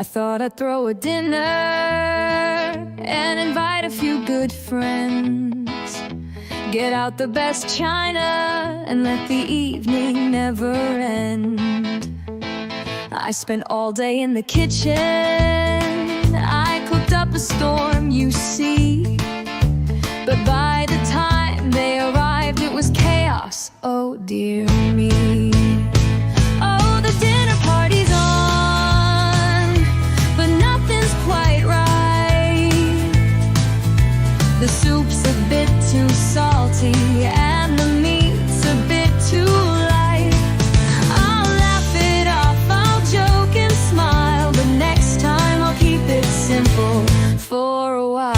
I thought I'd throw a dinner and invite a few good friends. Get out the best china and let the evening never end. I spent all day in the kitchen. I cooked up a storm, you see. But by the time they arrived, it was chaos, oh dear me. Oh, the dinner party's on, but nothing's quite right. The soup's a bit too salty and the meat's a bit too light. I'll laugh it off, I'll joke and smile, but next time I'll keep it simple for a while.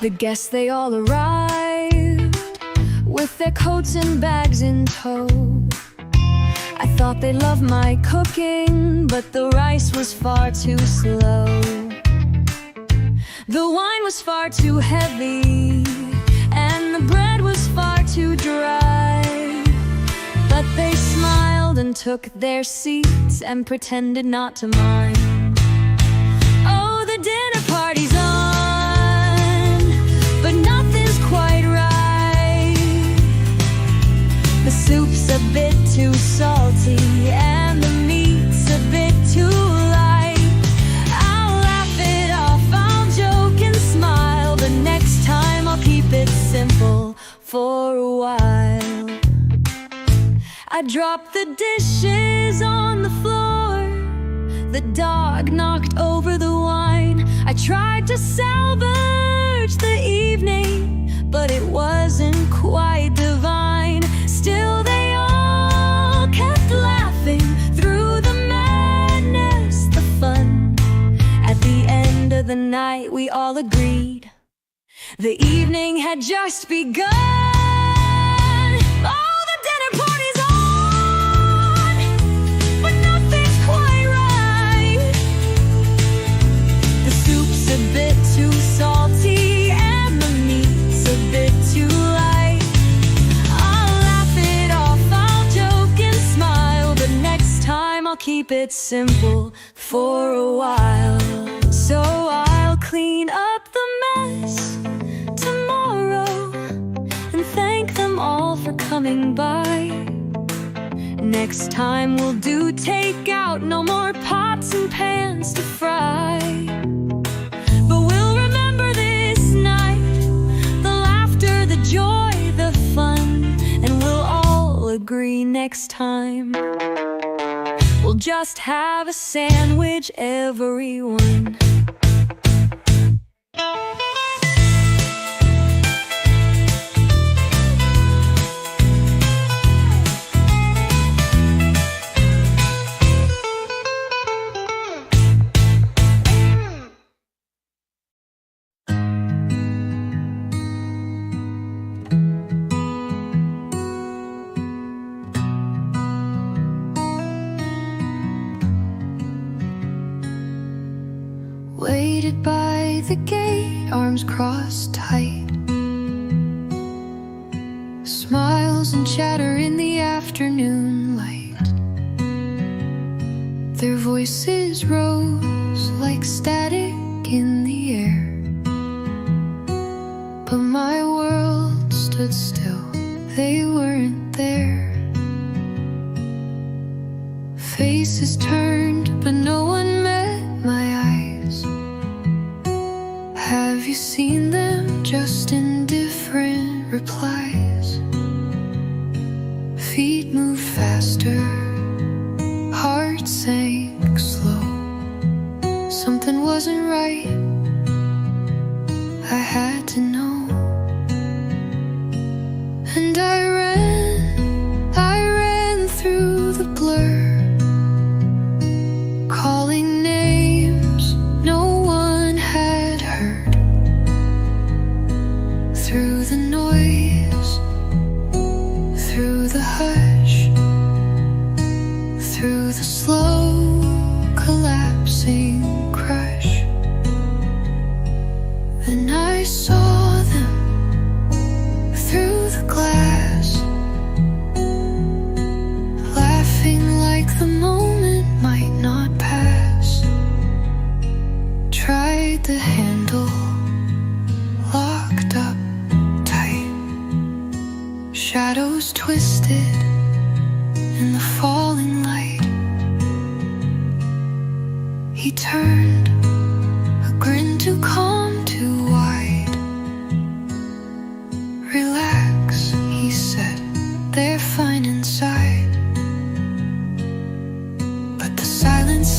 The guests, they all arrived with their coats and bags in tow. I thought they loved my cooking, but the rice was far too slow. The wine was far too heavy, and the bread was far too dry. But they smiled and took their seats and pretended not to mind. Oh, the dinner party's on, but nothing's quite right. The soup's a bit too salty and the meat's a bit too light. I'll laugh it off, I'll joke and smile, but next time I'll keep it simple for a while. I dropped the dishes on the floor. The dog knocked over the wine. I tried to salvage the evening, but it wasn't quite divine. Still they all kept laughing through the madness, the fun. At the end of the night we all agreed the evening had just begun. Oh, the dinner party's on, but nothing's quite right. The soup's a bit too salty and the meat's a bit too light. I'll laugh it off, I'll joke and smile, but next time I'll keep it simple for a while. So I'll clean up the mess tomorrow and thank them all for coming by. Next time we'll do takeout, no more pots and pans to fry. But we'll remember this night, the laughter, the joy, the fun, and we'll all agree next time we'll just have a sandwich, everyone. Waited by the gate, arms crossed tight. Smiles and chatter in the afternoon light. Their voices rose like static in the air. But my world stood still, they weren't there. Faces turned, but no one met my eyes. Have you seen them? Just indifferent replies. Feet moved faster, heart sank slow. Something wasn't right, I had to know. And I ran through the blur, calling names no one had heard. Through the noise, through the hush, through the slow collapsing crush. Then I saw them through the glass.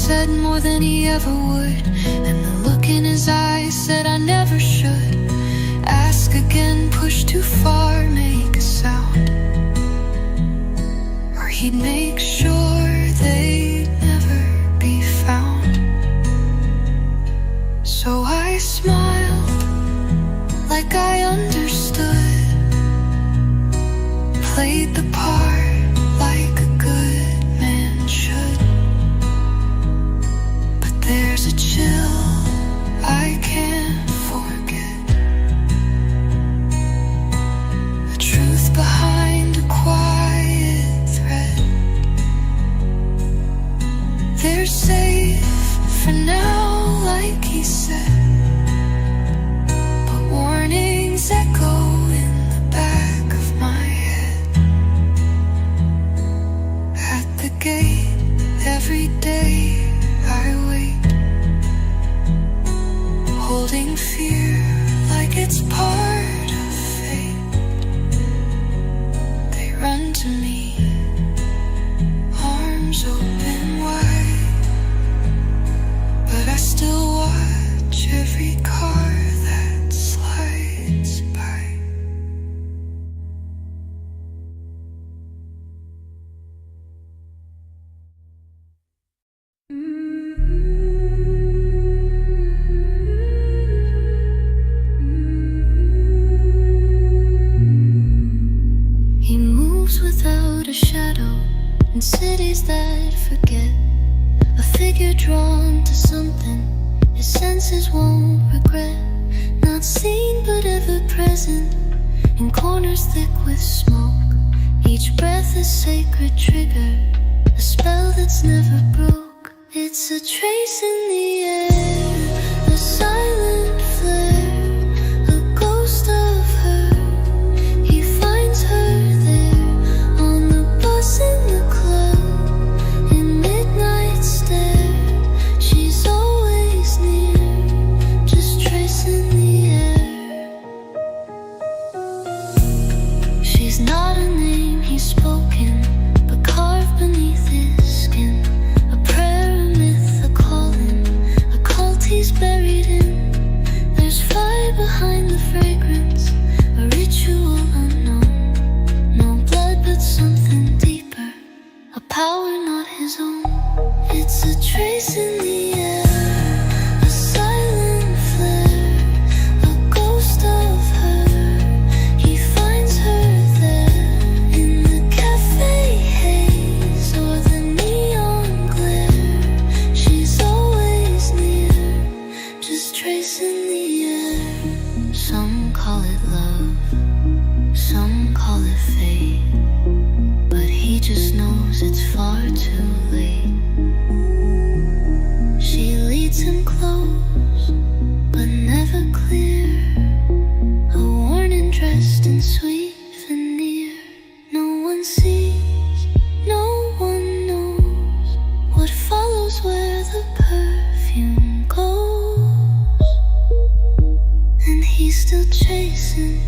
said more than he ever would, and the look in his eyes said I never should. Ask again, push too far, make a sound, or he'd make sure they'd never be found. So I smiled like I understood, played the part like a good man should. But there's a chill I can't forget, the truth behind a quiet thread. They're safe for now, like he said, but warnings echo in the back of my head. At the gate, every day I wait, holding fear like it's part of fate. They run to me, arms open wide, but I still watch every car that slides by. He moves without a shadow in cities that forget, a figure drawn to something his senses won't regret. Not seen but ever present, in corners thick with smoke. Each breath a sacred trigger, a spell that's never broke. It's a trace in the air, a silent flare, a ghost of her. He finds her there, on the bus in the club, in midnight stare. She's always near, just tracing the air. She's not a name he's spoken, but carved beneath his skin. A prayer, a myth, a calling, a cult he's buried in. There's fire behind the fragrance, a ritual unknown. No blood but something deeper, a power not his own. It's a trace in the air, a silent flare, a ghost of her. He finds her there, in the cafe haze or the neon glare. She's always near, just tracing the air. Some call it love, some call it fate, but he just knows it's far too late. She leads him close, but never clear, a warning dressed in sweet veneer. No one sees, no one knows what follows where the perfume goes. And he's still chasing,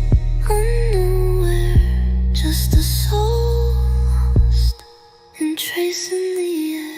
unknowhere, just a soul lost and tracing the air.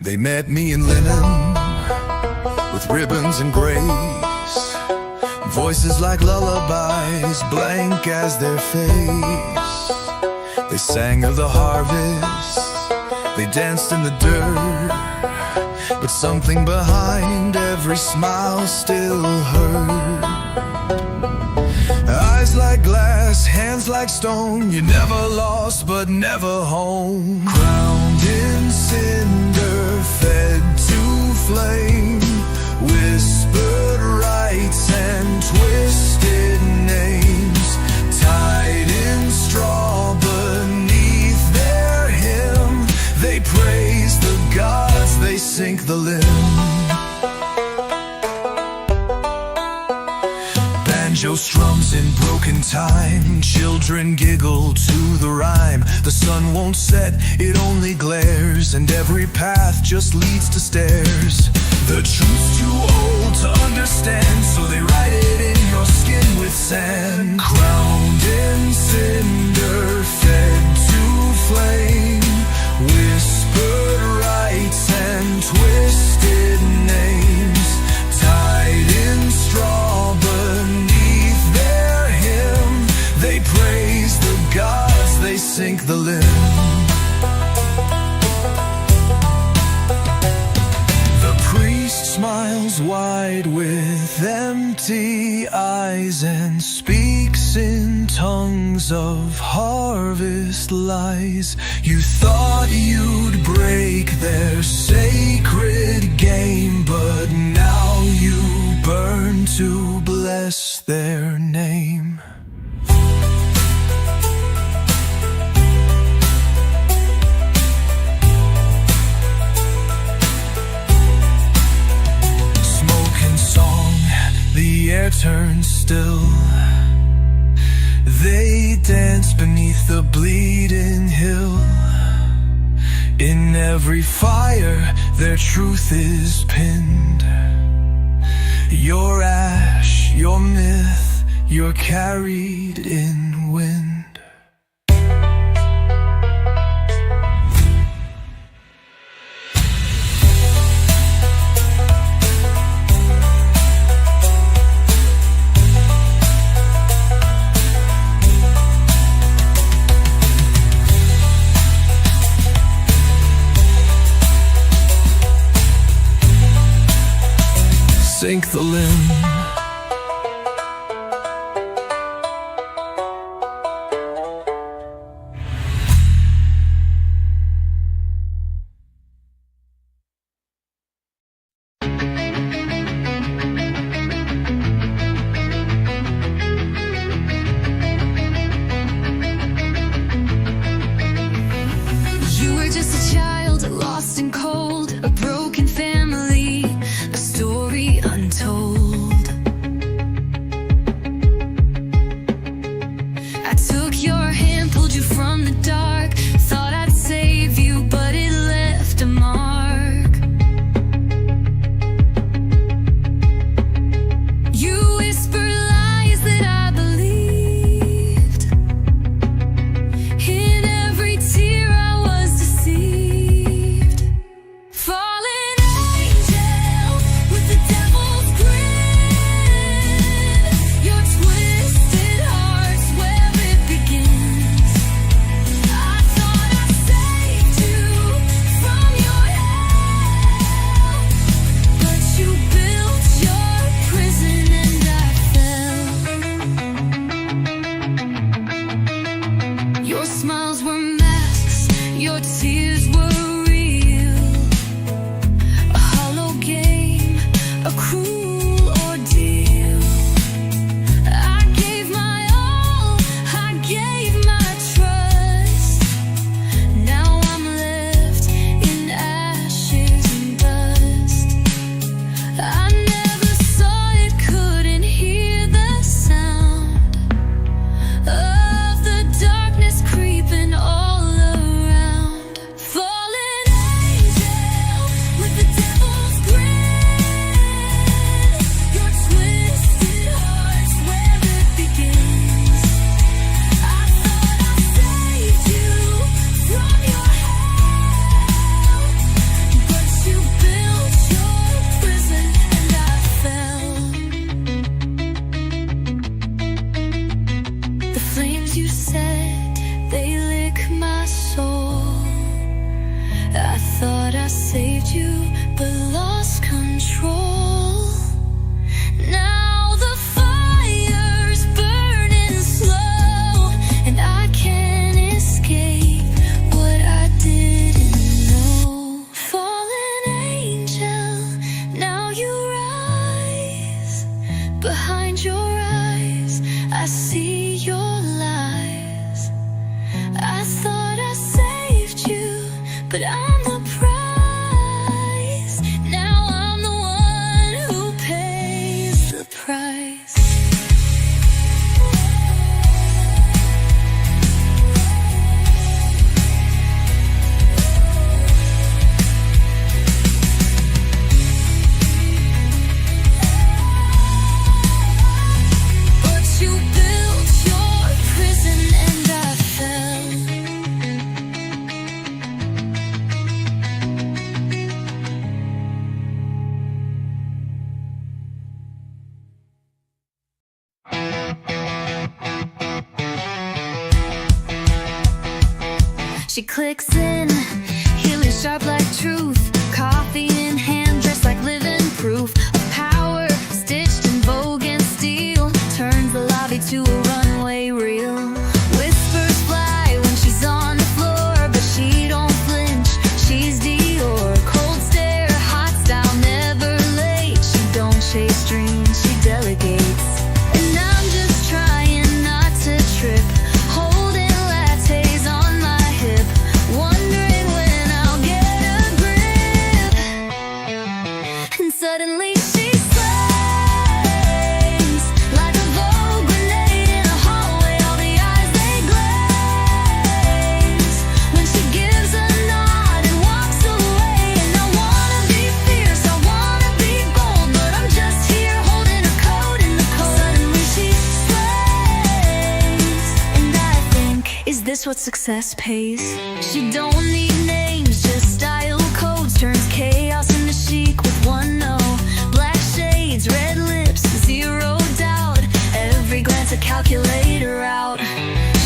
They met me in linen, with ribbons and grace, voices like lullabies, blank as their face. They sang of the harvest, they danced in the dirt, but something behind every smile still hurt. stands like stone. You're never lost, but never home. Crowned in cinder, fed to flame, whispered rights and twisted names, tied in straw beneath their hymn. They praise the gods, they sink the limb. Banjo strums in broken time, children giggle to the rhyme. The sun won't set, it only glares, and every path just leads to stairs. The truth's too old to understand, so they write it in your skin with sand. Crowned in cinder, fed to flame, whispered rights and twisted names, tied in straw beneath their hymn. They praise the gods, they sink the limb. The priest smiles wide with empty eyes and speaks in tongues of harvest lies. You thought you'd break their sacred game, but now you burn to bless their name. Smoke and song, the air turns still. They dance beneath the bleeding hill. In every fire, their truth is pinned. Your ash, your myth, you're carried in wind. Sink the limb. You were just a child, lost and cold, a broken family, a story untold. Behind your eyes, I see your lies. I thought I saved you, but I'm the prize. Now I'm the one who pays the price. But you built your prison and I fell. She clicks in, healing sharp like truth. Coffee in hand, dressed like living proof of power, stitched in vogue and steel. Turns the lobby to a runway reel. Whispers fly when she's on the floor, but she don't flinch, she's Dior. Cold stare, hot style, never late. She don't chase dreams, she delegates. And I'm just trying not to trip, holding lattes on my hip, wondering when I'll get a grip. And suddenly she slays, like a Vogue grenade in a hallway. All the eyes, they glaze when she gives a nod and walks away. And I wanna be fierce, I wanna be bold, but I'm just here holding her coat in the cold. Suddenly she slays, and I think, is this what success pays? She don't need names, just style codes. Turns chaos into chic with one no. Black shades, red lips, zero doubt. Every glance a calculator out.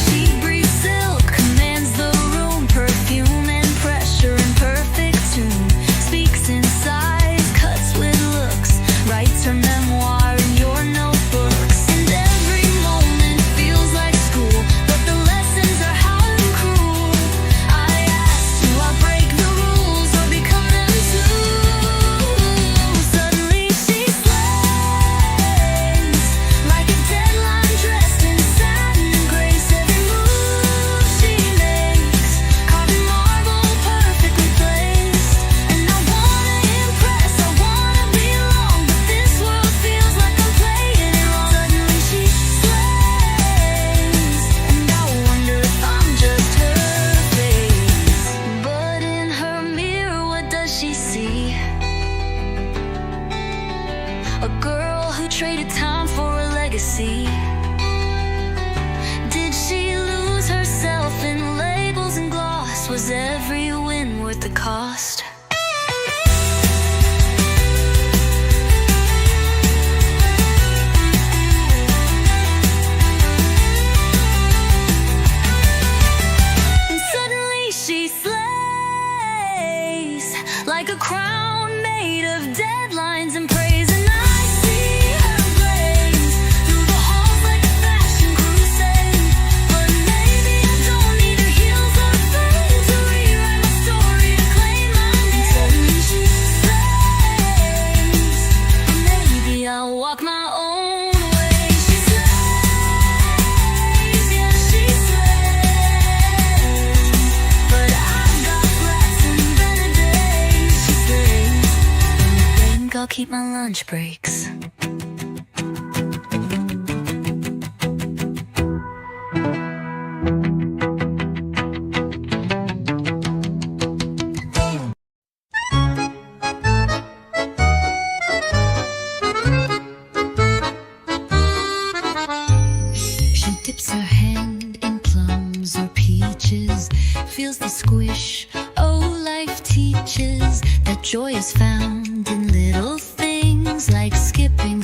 She breathes silk, commands the room. Perfume and pressure in perfect tune. Speaks in size, cuts with looks. Writes her memoir in your notebooks. And every moment feels like school, but the lessons are hard and cruel. I asked, do I break the rules or become them too? Suddenly she slays, like a deadline dressed in satin and grace. Every move she makes, carving marble perfectly placed. And I wanna impress, I wanna belong, but this world feels like I'm playing it wrong. Suddenly she slays, and I wonder if I'm just her face. But in her mirror, what does she see? A girl who traded time for a legacy. Did she lose herself in labels and gloss? Was every win worth the cost? And suddenly she slays, like a crown made of deadlines and praise. And I see her blaze through the halls like a fashion crusade. But maybe I don't need her heels or fame to rewrite my story, to claim my name. Suddenly she slays, and maybe I'll walk my own way. She slays, yeah, she slays. But I've got flats and better days. She slays, and I think I'll keep my lunch breaks. She dips her hand in plums or peaches, feels the squish. Oh, life teaches that joy is found in little things like skipping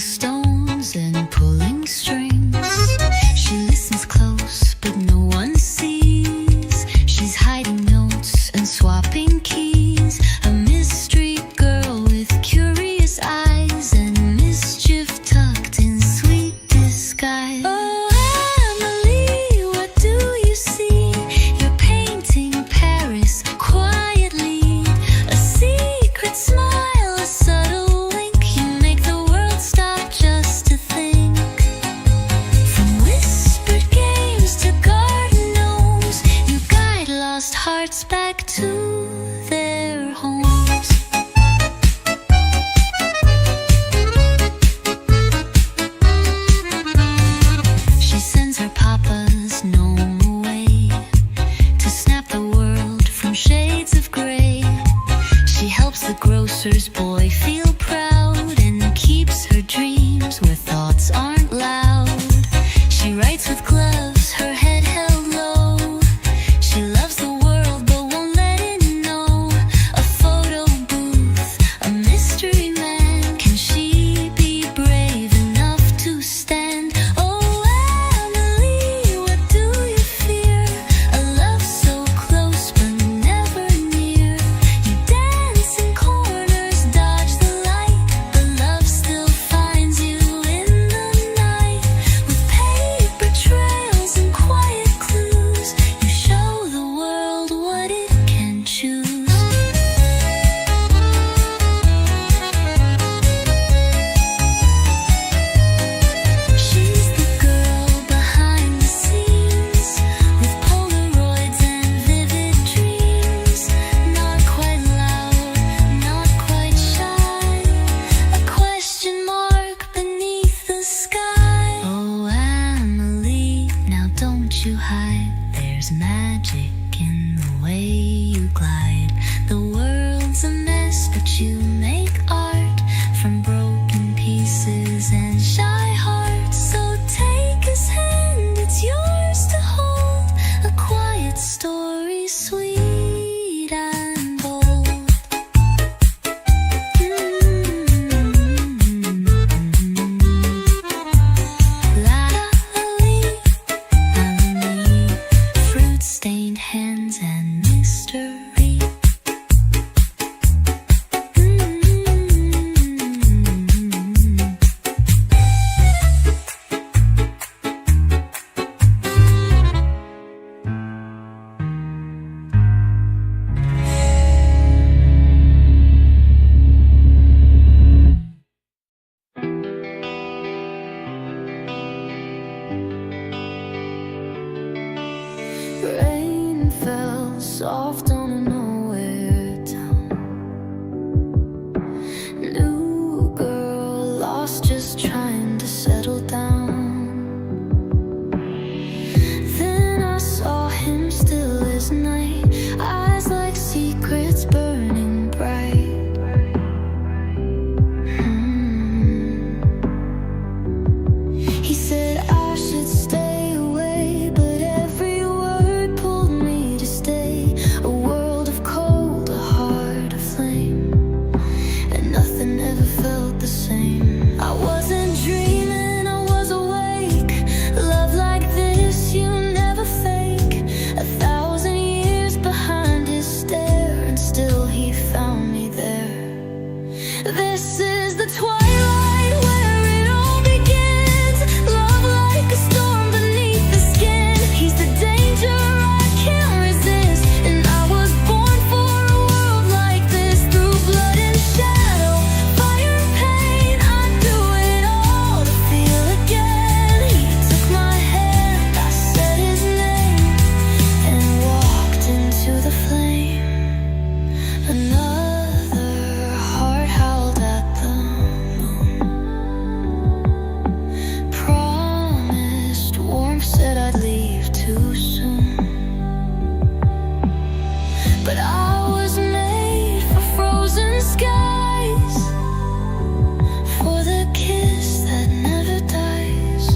where thoughts aren't loud. She writes with gloves, her head held low. She loves the world but won't let it know. A photo booth, a mystery man. Can she be brave enough to stand? Oh, Emily, what do you fear? A love so close but never near. You dance in corners, dodge the light, but love still finds you in the night. With paper trails and quiet clues, you show the world what it can choose. She's the girl behind the scenes, with Polaroids and vivid dreams. Not quite loud, not quite shy, a question mark beneath the sky. Oh, Emily, now don't you hide. There's magic in the way you glide. The world's a mess, but you make art from broken pieces and shy hearts. So take his hand, it's yours to hold. A quiet story, sweet and bold. Fruit-stained hands and mystery. Rain fell soft on a nowhere town. New girl lost, just trying to settle down. Then I saw him still as night, eyes like secrets burning bright. He said I should stay away, but every word pulled me to stay. A world of cold, a heart of flame, and nothing ever felt the same. I wasn't dreaming, I was awake. Love like this, you never fake. 1,000 years behind his stare, and still he found me there. This is the twilight where it all begins. Love like a storm beneath the skin. He's the danger I can't resist, and I was born for a world like this. Through blood and shadow, fire and pain, I'd do it all to feel again. He took my hand, I said his name, and walked into the flame. Another heart howled at the moon. Promised warmth, said I'd leave too soon. But I was made for frozen skies, for the kiss that never dies.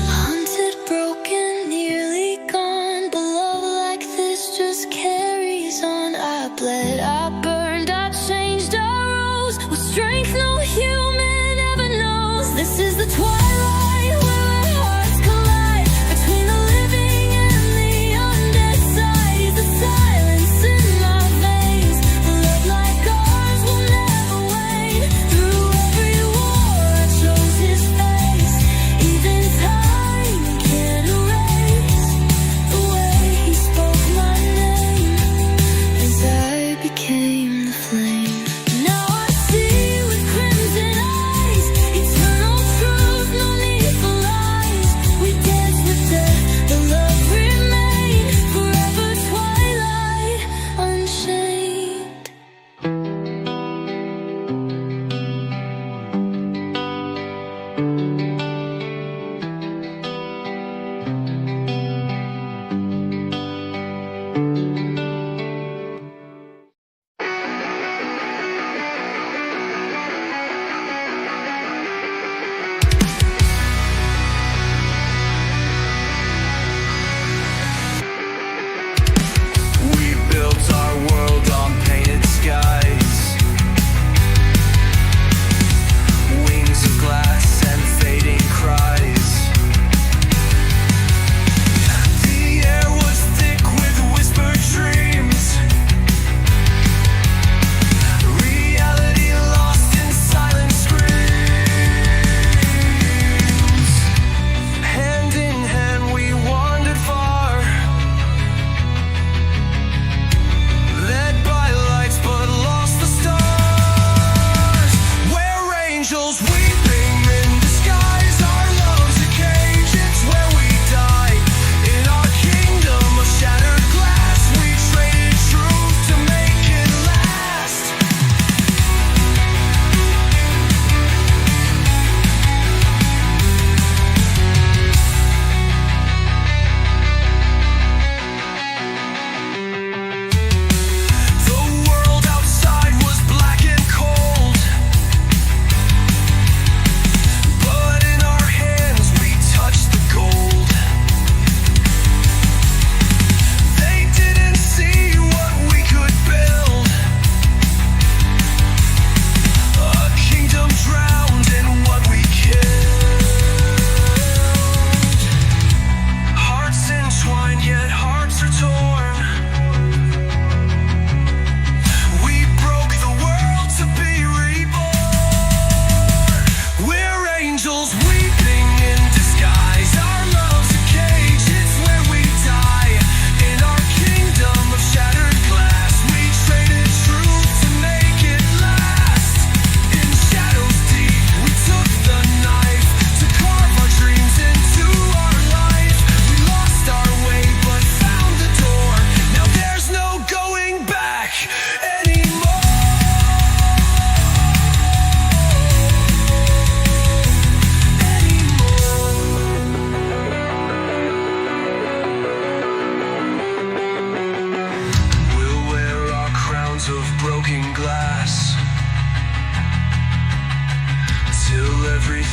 Hunted, broken, nearly gone, but love like this just carries on. I bled, I burned, I changed, I rose with strength no human ever knows. This is the twilight where our hearts collide, between the living and the undead side. He's the silence in my veins. Love like ours will never wane. Through every war I chose his face. Even time can't erase the way he spoke my name, as I became the flame. Now I see with crimson eyes, eternal truth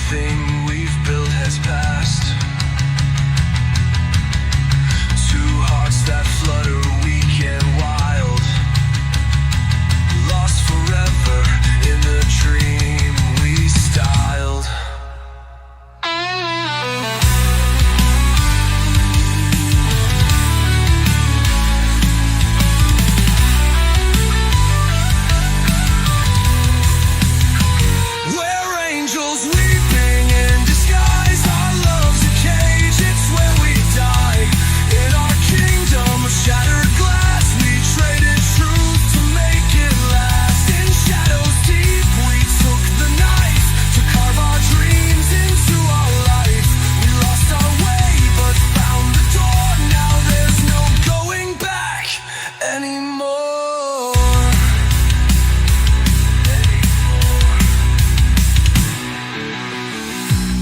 Everything we've built has passed. Two hearts that flutter, weak and wild, lost forever in the dream we styled. We're angels weeping in disguise. Our love's a cage, it's where we die. In our kingdom of shattered glass, we traded truth to make it last. In shadows deep, we took the knife to carve our dreams into our life. We lost our way, but found the door. Now there's no going back anymore.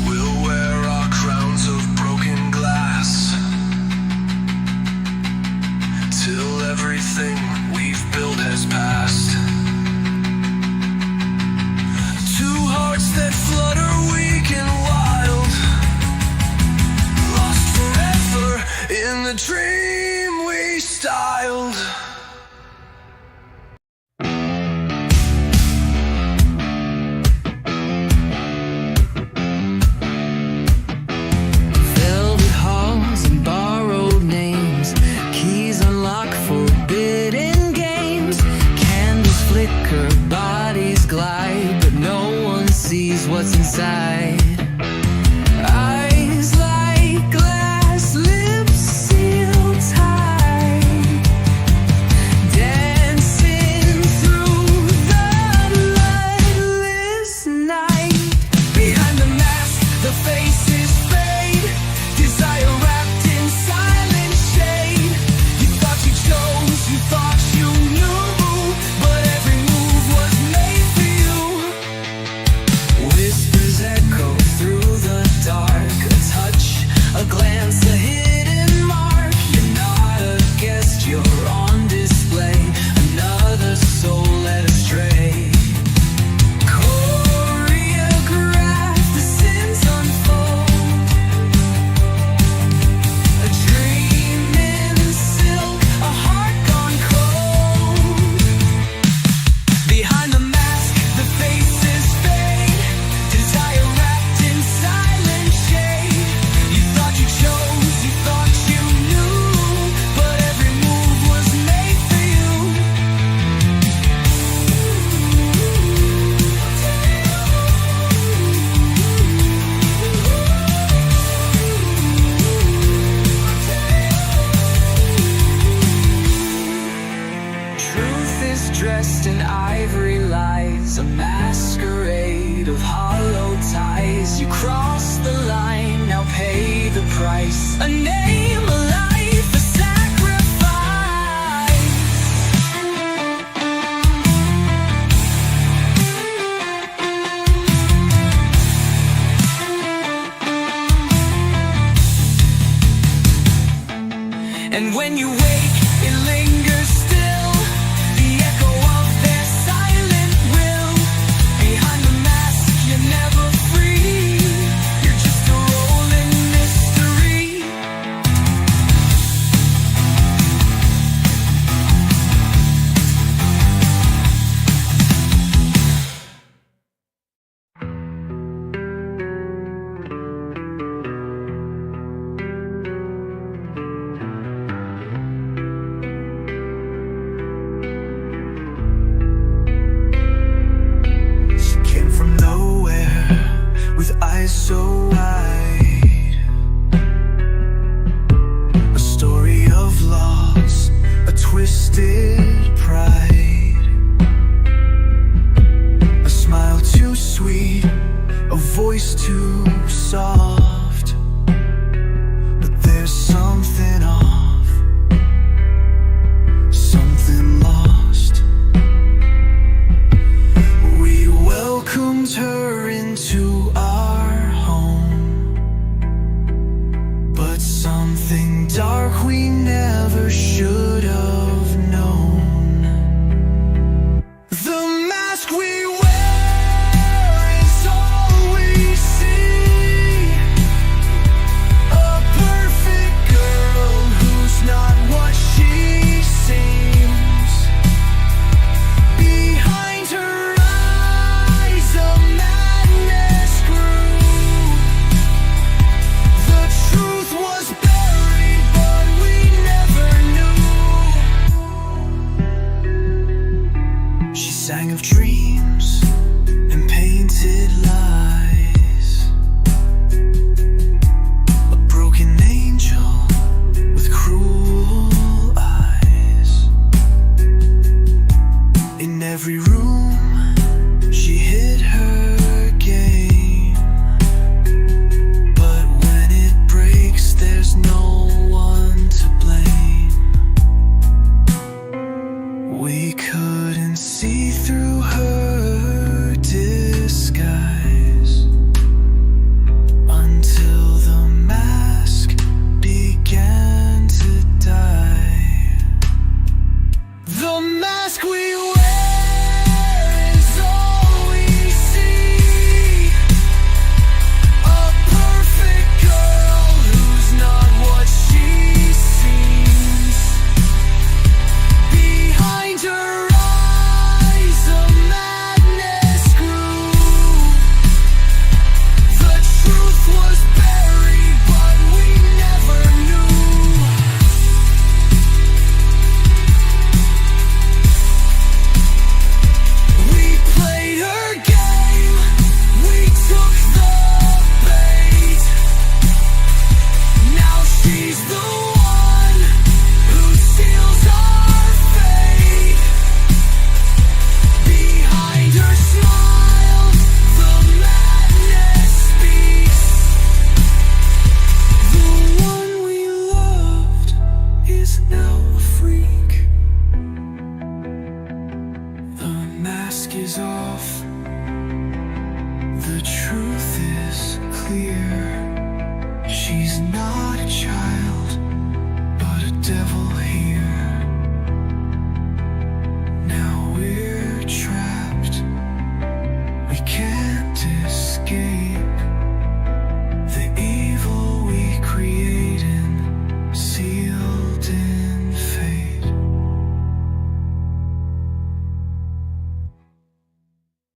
We'll wear our crowns of broken glass till everything we've built has passed. Two hearts that flutter, weak and wild, lost forever in the dream we styled. Velvet halls and borrowed names, keys unlock forbidden games. Candles flicker, bodies glide, but no one sees what's inside. Eyes like glass, lips sealed tight, dancing through the bloodless night. Behind the mask, the faces fade, desire wrapped in silent shade. You thought you chose, you thought you knew, but every move was made for you. Whispers echo through the dark, a touch, a glance, a hidden mark. You're not a guest, you're on display, another soul led astray. Choreograph, the sins unfold, a dream in silk, a heart gone cold. Behind the mask, the faces fade, desire wrapped in silent shade. You thought you chose, you thought you knew, but every move was made for you. Truth is dressed in ivory lies, a masquerade of hollow ties. You cross the line, now pay the price. A name, a life, a sacrifice. And when you wake, it lingers still, the echo of their silent will. Behind the mask, you're never free, you're just a rolling mystery. She came from nowhere with eyes so wide, a story of loss, a twisted pride, a smile too sweet, a voice too soft. But there's something off, something lost. We welcomed her into our home, but something dark we never should have known. The mask we wear is all we see. is all